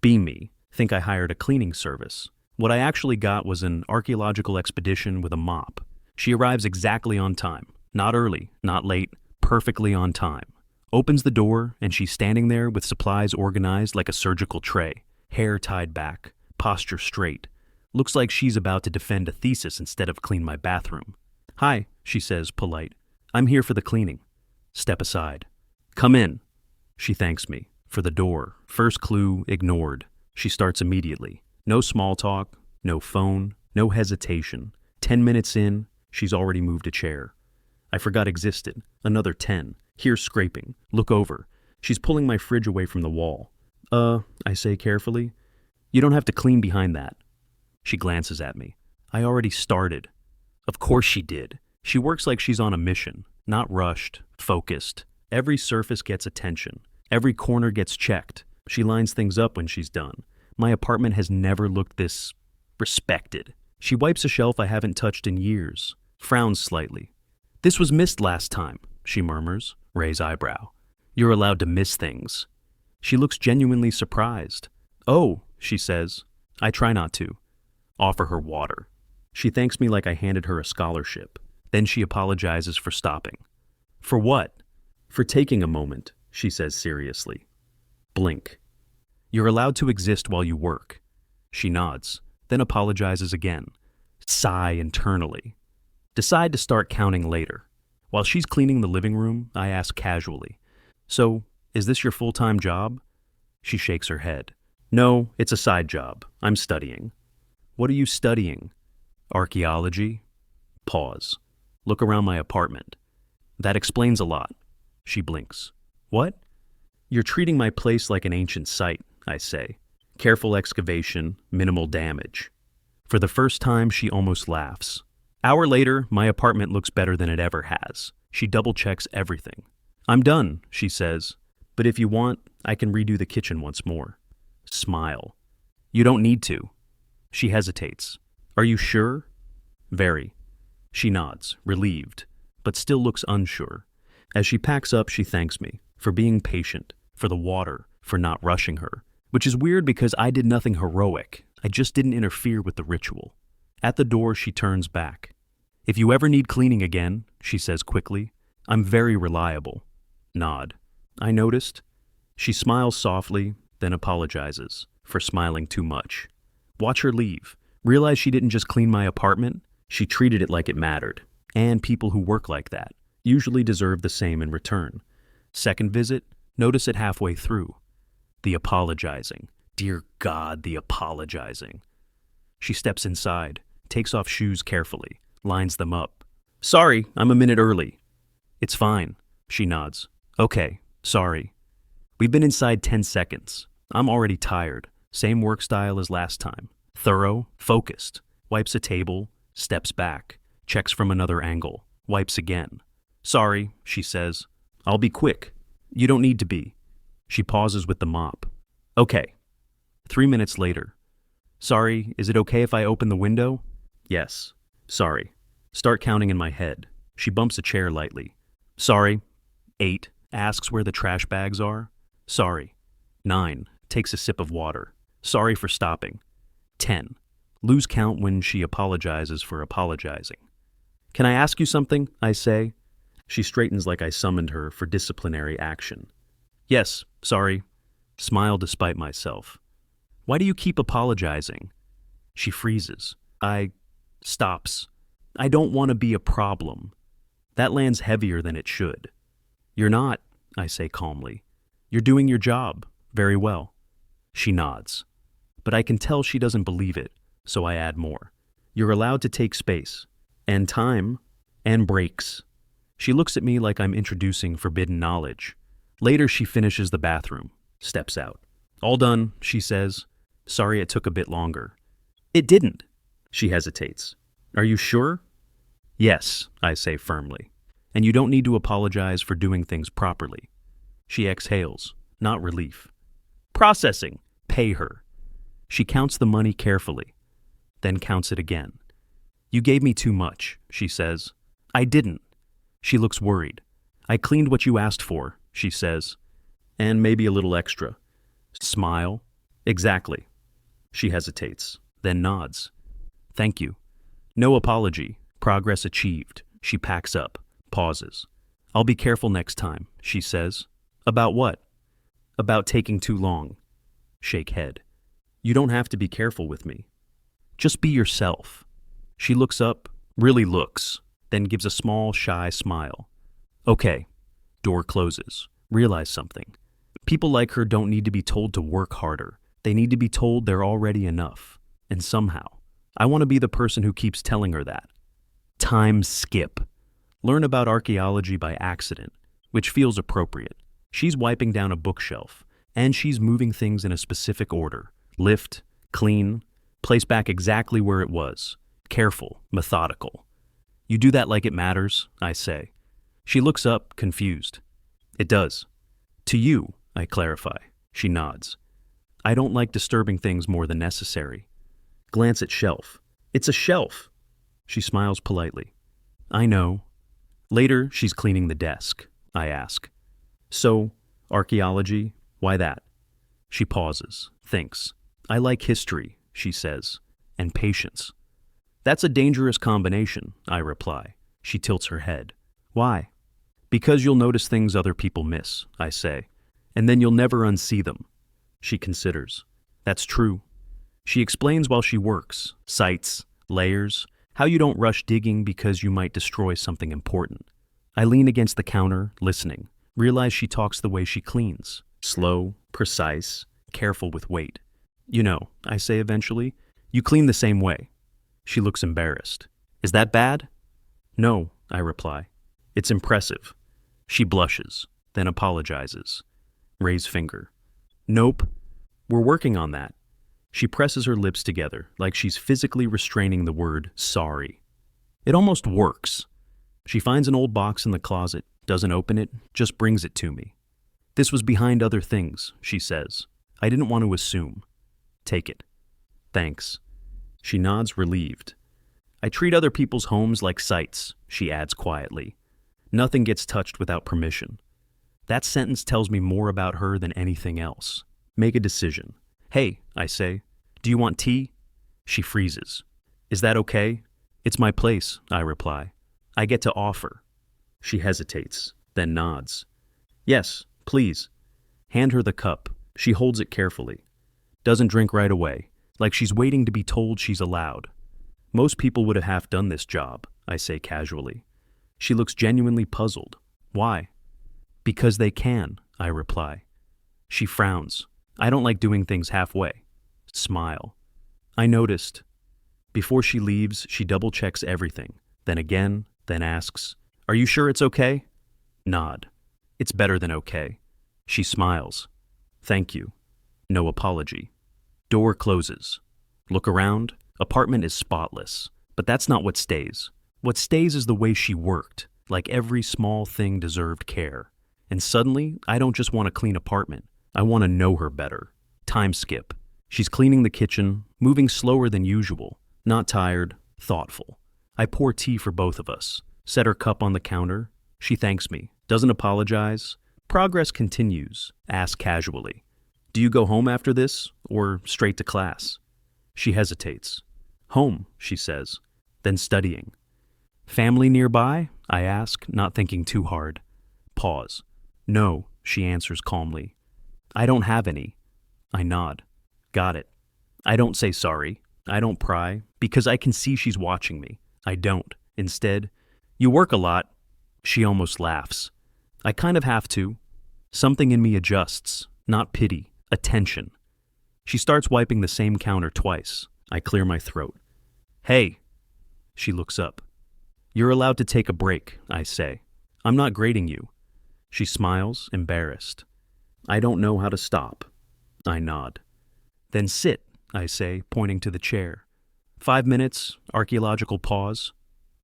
Beam me. Think I hired a cleaning service. What I actually got was an archaeological expedition with a mop. She arrives exactly on time. Not early, not late, perfectly on time. Opens the door, and she's standing there with supplies organized like a surgical tray. Hair tied back, posture straight. Looks like she's about to defend a thesis instead of clean my bathroom. "Hi," she says, polite. "I'm here for the cleaning." Step aside. "Come in." She thanks me. For the door. First clue ignored. She starts immediately. No small talk, no phone, no hesitation. 10 minutes in, she's already moved a chair. I forgot existed. Another 10. Here's scraping. Look over. She's pulling my fridge away from the wall. I say carefully. "You don't have to clean behind that." She glances at me. I already started. Of course she did. She works like she's on a mission. Not rushed, focused. Every surface gets attention. Every corner gets checked. She lines things up when she's done. My apartment has never looked this respected. She wipes a shelf I haven't touched in years. Frowns slightly. "This was missed last time," she murmurs. Raise eyebrow. "You're allowed to miss things." She looks genuinely surprised. "Oh," she says. I try not to. Offer her water. She thanks me like I handed her a scholarship. Then she apologizes for stopping. "For what?" "For taking a moment," she says seriously. Blink. "You're allowed to exist while you work." She nods, then apologizes again. Sigh internally. Decide to start counting later. While she's cleaning the living room, I ask casually, "So, is this your full-time job?" She shakes her head. "No, it's a side job. I'm studying." "What are you studying?" "Archaeology." Pause. Look around my apartment. "That explains a lot." She blinks. "What?" "You're treating my place like an ancient site," I say. "Careful excavation, minimal damage." For the first time, she almost laughs. Hour later, my apartment looks better than it ever has. She double-checks everything. "I'm done," she says. "But if you want, I can redo the kitchen once more." Smile. "You don't need to." She hesitates. "Are you sure?" "Very." She nods, relieved, but still looks unsure. As she packs up, she thanks me for being patient, for the water, for not rushing her, which is weird because I did nothing heroic. I just didn't interfere with the ritual. At the door, she turns back. "If you ever need cleaning again," she says quickly, "I'm very reliable." Nod. "I noticed." She smiles softly, then apologizes for smiling too much. Watch her leave. Realize she didn't just clean my apartment, she treated it like it mattered. And people who work like that usually deserve the same in return. Second visit, notice it halfway through. The apologizing. Dear God, the apologizing. She steps inside, takes off shoes carefully, lines them up. "Sorry, I'm a minute early." "It's fine." She nods. "Okay, sorry." We've been inside 10 seconds. I'm already tired. Same work style as last time. Thorough, focused. Wipes a table, steps back, checks from another angle, wipes again. "Sorry," she says. "I'll be quick." "You don't need to be." She pauses with the mop. "Okay." 3 minutes later. "Sorry, is it okay if I open the window?" "Yes." "Sorry." Start counting in my head. She bumps a chair lightly. "Sorry." 8. Asks where the trash bags are. "Sorry." 9. Takes a sip of water. "Sorry for stopping." 10. Lose count when she apologizes for apologizing. "Can I ask you something?" I say. She straightens like I summoned her for disciplinary action. "Yes, sorry." Smile despite myself. "Why do you keep apologizing?" She freezes. Stops. "I don't want to be a problem." That lands heavier than it should. "You're not," I say calmly. "You're doing your job. Very well." She nods. But I can tell she doesn't believe it, so I add more. "You're allowed to take space. And time. And breaks." She looks at me like I'm introducing forbidden knowledge. Later, she finishes the bathroom, steps out. "All done," she says. "Sorry it took a bit longer." "It didn't." She hesitates. "Are you sure?" "Yes," I say firmly. "And you don't need to apologize for doing things properly." She exhales, not relief. "Processing. Pay her." She counts the money carefully, then counts it again. "You gave me too much," she says. "I didn't." She looks worried. "I cleaned what you asked for," she says. "And maybe a little extra." Smile. Exactly. She hesitates, then nods. Thank you. No apology. Progress achieved. She packs up, pauses. I'll be careful next time, she says. About what? About taking too long. Shake head. You don't have to be careful with me. Just be yourself. She looks up, really looks, then gives a small, shy smile. Okay. Door closes. Realize something. People like her don't need to be told to work harder. They need to be told they're already enough. And somehow, I want to be the person who keeps telling her that. Time skip. Learn about archaeology by accident, which feels appropriate. She's wiping down a bookshelf, and she's moving things in a specific order. Lift, clean, place back exactly where it was. Careful, methodical. You do that like it matters, I say. She looks up, confused. It does. To you, I clarify. She nods. I don't like disturbing things more than necessary. Glance at shelf. It's a shelf. She smiles politely. I know. Later, she's cleaning the desk. I ask. So, archaeology, why that? She pauses, thinks. I like history, she says, and patience. That's a dangerous combination, I reply. She tilts her head. Why? Because you'll notice things other people miss, I say, and then you'll never unsee them. She considers. That's true. She explains while she works, sites, layers, how you don't rush digging because you might destroy something important. I lean against the counter, listening, realize she talks the way she cleans. Slow, precise, careful with weight. You know, I say eventually, you clean the same way. She looks embarrassed. Is that bad? No, I reply. It's impressive. She blushes, then apologizes. Raise finger. Nope. We're working on that. She presses her lips together, like she's physically restraining the word sorry. It almost works. She finds an old box in the closet, doesn't open it, just brings it to me. This was behind other things, she says. I didn't want to assume. Take it. Thanks. She nods, relieved. I treat other people's homes like sites, she adds quietly. Nothing gets touched without permission. That sentence tells me more about her than anything else. Make a decision. Hey, I say, do you want tea? She freezes. Is that okay? It's my place, I reply. I get to offer. She hesitates, then nods. Yes, please. Hand her the cup. She holds it carefully. Doesn't drink right away, like she's waiting to be told she's allowed. Most people would have half done this job, I say casually. She looks genuinely puzzled. Why? Because they can, I reply. She frowns. I don't like doing things halfway. Smile. I noticed. Before she leaves, she double-checks everything, then again, then asks, Are you sure it's okay? Nod. It's better than okay. She smiles. Thank you. No apology. Door closes. Look around. Apartment is spotless. But that's not what stays. What stays is the way she worked, like every small thing deserved care. And suddenly, I don't just want a clean apartment. I want to know her better. Time skip. She's cleaning the kitchen, moving slower than usual. Not tired, thoughtful. I pour tea for both of us. Set her cup on the counter. She thanks me. Doesn't apologize. Progress continues. Ask casually. Do you go home after this, or straight to class? She hesitates. Home, she says. Then studying. Family nearby? I ask, not thinking too hard. Pause. No, she answers calmly. I don't have any. I nod. Got it. I don't say sorry. I don't pry, because I can see she's watching me. I don't. Instead, you work a lot. She almost laughs. I kind of have to. Something in me adjusts. Not pity. Attention. She starts wiping the same counter twice. I clear my throat. Hey. She looks up. You're allowed to take a break, I say. I'm not grading you. She smiles, embarrassed. I don't know how to stop. I nod. Then sit, I say, pointing to the chair. 5 minutes, archaeological pause.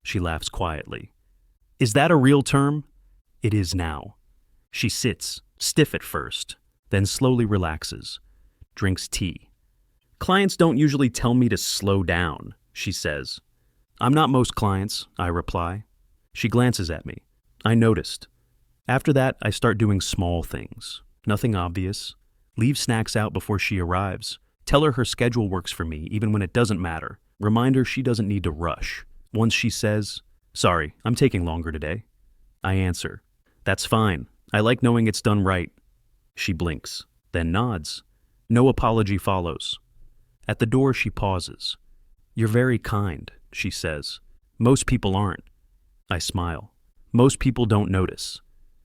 She laughs quietly. Is that a real term? It is now. She sits, stiff at first, then slowly relaxes. Drinks tea. Clients don't usually tell me to slow down, she says. I'm not most clients, I reply. She glances at me. I noticed. After that, I start doing small things. Nothing obvious. Leave snacks out before she arrives. Tell her schedule works for me, even when it doesn't matter. Remind her she doesn't need to rush. Once she says, "Sorry, I'm taking longer today," I answer, "That's fine. I like knowing it's done right." She blinks, then nods. No apology follows. At the door, she pauses. "You're very kind," she says. "Most people aren't." I smile. Most people don't notice.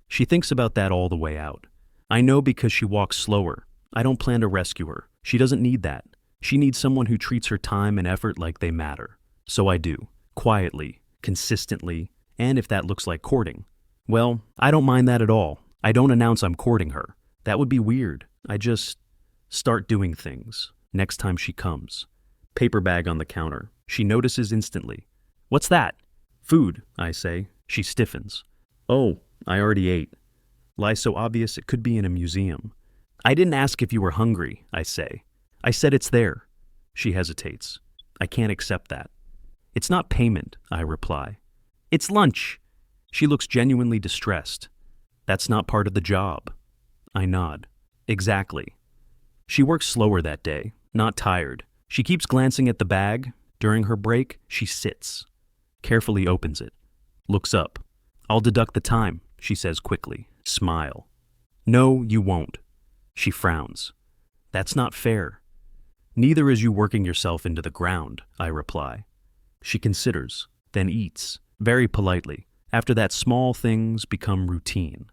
She thinks about that all the way out. I know because she walks slower. I don't plan to rescue her. She doesn't need that. She needs someone who treats her time and effort like they matter. So I do, quietly, consistently, and if that looks like courting. Well, I don't mind that at all. I don't announce I'm courting her. That would be weird. I just start doing things. Next time she comes. Paper bag on the counter. She notices instantly. "What's that?" "Food," I say. She stiffens. "Oh, I already ate." Lie so obvious it could be in a museum. "I didn't ask if you were hungry," I say. "I said it's there." She hesitates. I can't accept that. "It's not payment," I reply. "It's lunch." She looks genuinely distressed. "That's not part of the job." I nod. "Exactly." She works slower that day, not tired. She keeps glancing at the bag. During her break, she sits. Carefully opens it. Looks up. "I'll deduct the time," she says quickly. Smile. "No, you won't." She frowns. "That's not fair." "Neither is you working yourself into the ground," I reply. She considers, then eats, very politely. After that, small things become routine.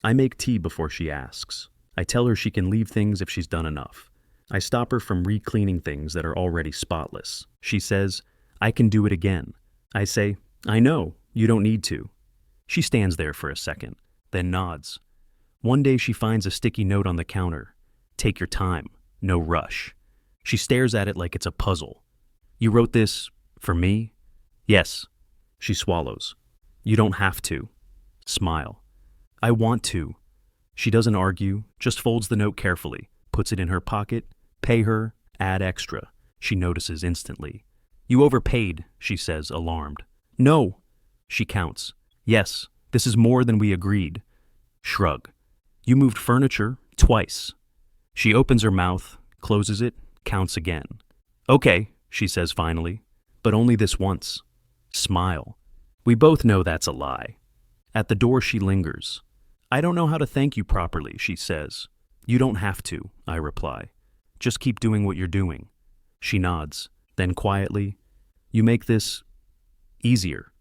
I make tea before she asks. I tell her she can leave things if she's done enough. I stop her from re-cleaning things that are already spotless. She says, "I can do it again." I say, "I know, you don't need to." She stands there for a second, then nods. One day she finds a sticky note on the counter. "Take your time, no rush." She stares at it like it's a puzzle. "You wrote this for me?" "Yes." She swallows. "You don't have to." Smile. "I want to." She doesn't argue, just folds the note carefully, puts it in her pocket. Pay her, add extra. She notices instantly. "You overpaid," she says, alarmed. "No." She counts. "Yes, this is more than we agreed." Shrug. "You moved furniture twice." She opens her mouth, closes it, counts again. "Okay," she says finally, "but only this once." Smile. We both know that's a lie. At the door she lingers. "I don't know how to thank you properly," she says. "You don't have to," I reply. "Just keep doing what you're doing." She nods, then quietly, "You make this easier."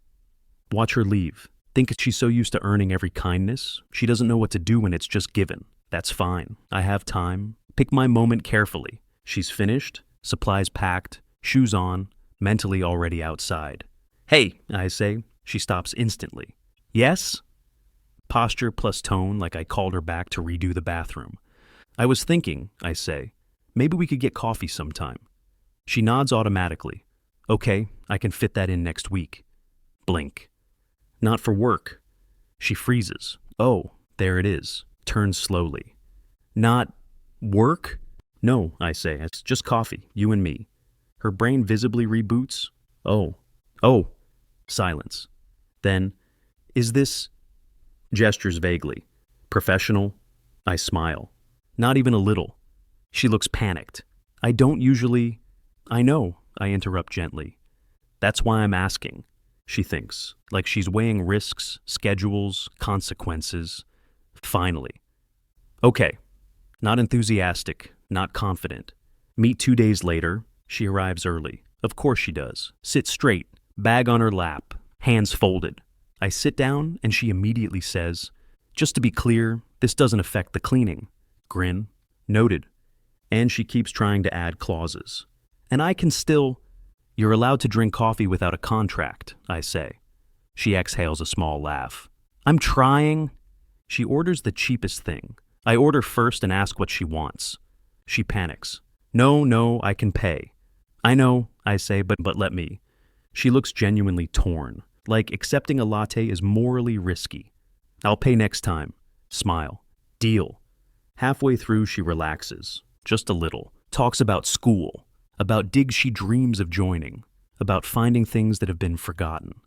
Watch her leave. Think she's so used to earning every kindness, she doesn't know what to do when it's just given. That's fine. I have time. Pick my moment carefully. She's finished, supplies packed, shoes on, mentally already outside. "Hey," I say. She stops instantly. "Yes?" Posture plus tone like I called her back to redo the bathroom. "I was thinking," I say, "maybe we could get coffee sometime." She nods automatically. "Okay, I can fit that in next week." Blink. "Not for work." She freezes. "Oh, there it is." Turns slowly. "Not work?" "No," I say. "It's just coffee, you and me." Her brain visibly reboots. Oh. Silence. Then, "Is this—" Gestures vaguely. "Professional?" I smile. "Not even a little." She looks panicked. "I don't usually—" "I know," I interrupt gently. "That's why I'm asking." She thinks, like she's weighing risks, schedules, consequences. Finally. "Okay." Not enthusiastic, not confident. Meet 2 days later. She arrives early. Of course she does. Sits straight, bag on her lap, hands folded. I sit down and she immediately says, "Just to be clear, this doesn't affect the cleaning." Grin. "Noted." And she keeps trying to add clauses. And I can still— "You're allowed to drink coffee without a contract," I say. She exhales a small laugh. "I'm trying." She orders the cheapest thing. I order first and ask what she wants. She panics. No, I can pay." "I know," I say, but let me." She looks genuinely torn, like accepting a latte is morally risky. "I'll pay next time." Smile. "Deal." Halfway through, she relaxes, just a little, talks about school, about digs she dreams of joining, about finding things that have been forgotten.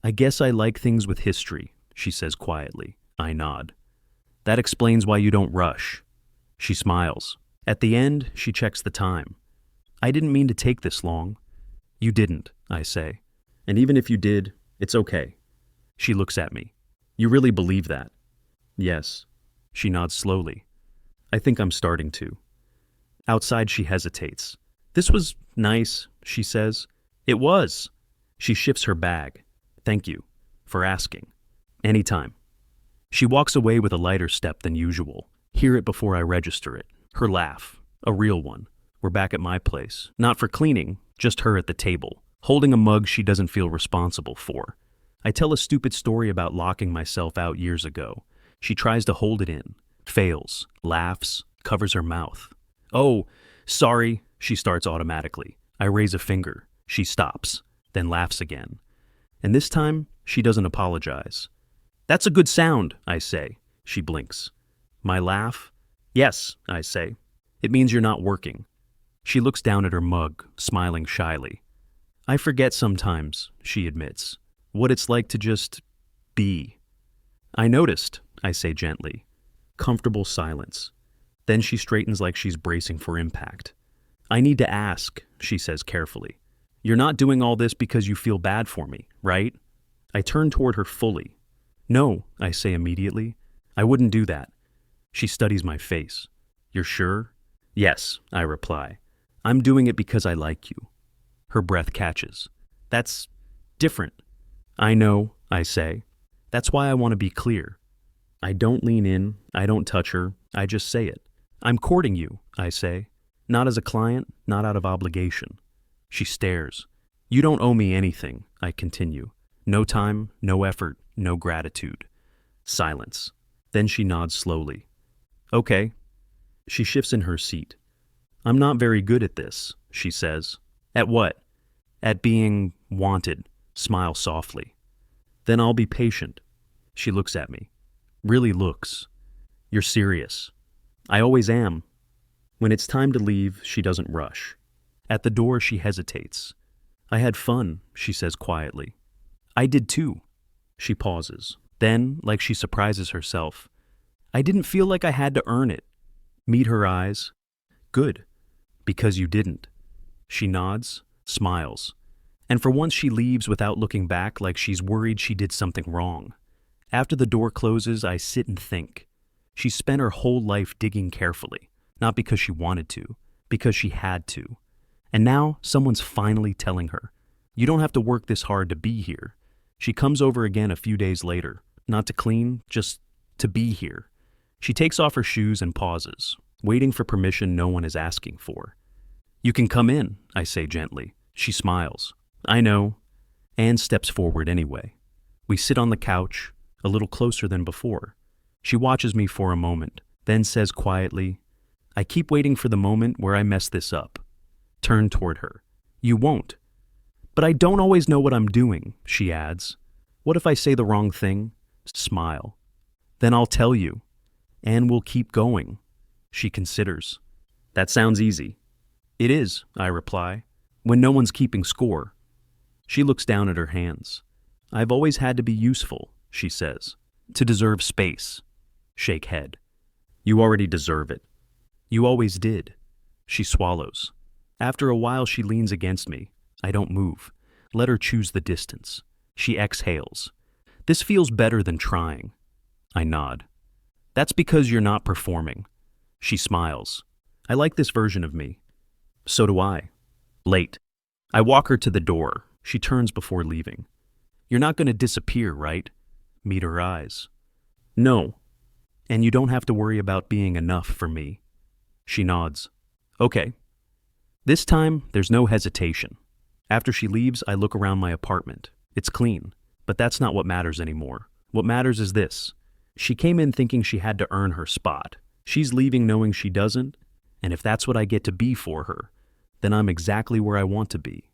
"I guess I like things with history," she says quietly. I nod. "That explains why you don't rush." She smiles. At the end, she checks the time. I didn't mean to take this long. You didn't, I say. And even if you did, it's okay. She looks at me. You really believe that? Yes. She nods slowly. I think I'm starting to. Outside, she hesitates. This was nice, she says. It was. She shifts her bag. Thank you for asking. Anytime. She walks away with a lighter step than usual. Hear it before I register it. Her laugh. A real one. We're back at my place. Not for cleaning, just her at the table, holding a mug she doesn't feel responsible for. I tell a stupid story about locking myself out years ago. She tries to hold it in, fails, laughs, covers her mouth. Oh, sorry, she starts automatically. I raise a finger. She stops, then laughs again. And this time, she doesn't apologize. That's a good sound, I say. She blinks. My laugh? Yes, I say. It means you're not working. She looks down at her mug, smiling shyly. I forget sometimes, she admits, what it's like to just be. I noticed, I say gently. Comfortable silence. Then she straightens like she's bracing for impact. I need to ask, she says carefully. You're not doing all this because you feel bad for me, right? I turn toward her fully. No, I say immediately. I wouldn't do that. She studies my face. You're sure? Yes, I reply. I'm doing it because I like you. Her breath catches. That's different. I know, I say. That's why I want to be clear. I don't lean in, I don't touch her, I just say it. I'm courting you, I say. Not as a client, not out of obligation. She stares. You don't owe me anything, I continue. No time, no effort, no gratitude. Silence. Then she nods slowly. Okay. She shifts in her seat. I'm not very good at this, she says. At what? At being wanted. Smile softly. Then I'll be patient. She looks at me. Really looks. You're serious. I always am. When it's time to leave, she doesn't rush. At the door, she hesitates. I had fun, she says quietly. I did too. She pauses. Then, like she surprises herself, I didn't feel like I had to earn it. Meet her eyes. Good. Because you didn't. She nods, smiles. And for once she leaves without looking back like she's worried she did something wrong. After the door closes, I sit and think. She spent her whole life digging carefully, not because she wanted to, because she had to. And now someone's finally telling her, you don't have to work this hard to be here. She comes over again a few days later, not to clean, just to be here. She takes off her shoes and pauses, waiting for permission no one is asking for. You can come in, I say gently. She smiles. I know. Anne steps forward anyway. We sit on the couch, a little closer than before. She watches me for a moment, then says quietly, I keep waiting for the moment where I mess this up. Turn toward her. You won't. But I don't always know what I'm doing, she adds. What if I say the wrong thing? Smile. Then I'll tell you. And we'll keep going. She considers. That sounds easy. It is, I reply, when no one's keeping score. She looks down at her hands. I've always had to be useful, she says, to deserve space. Shake head. You already deserve it. You always did. She swallows. After a while, she leans against me. I don't move. Let her choose the distance. She exhales. This feels better than trying. I nod. That's because you're not performing. She smiles. I like this version of me. So do I. Late. I walk her to the door. She turns before leaving. You're not going to disappear, right? Meet her eyes. No. And you don't have to worry about being enough for me. She nods. Okay. This time, there's no hesitation. After she leaves, I look around my apartment. It's clean, but that's not what matters anymore. What matters is this. She came in thinking she had to earn her spot. She's leaving knowing she doesn't, and if that's what I get to be for her, then I'm exactly where I want to be.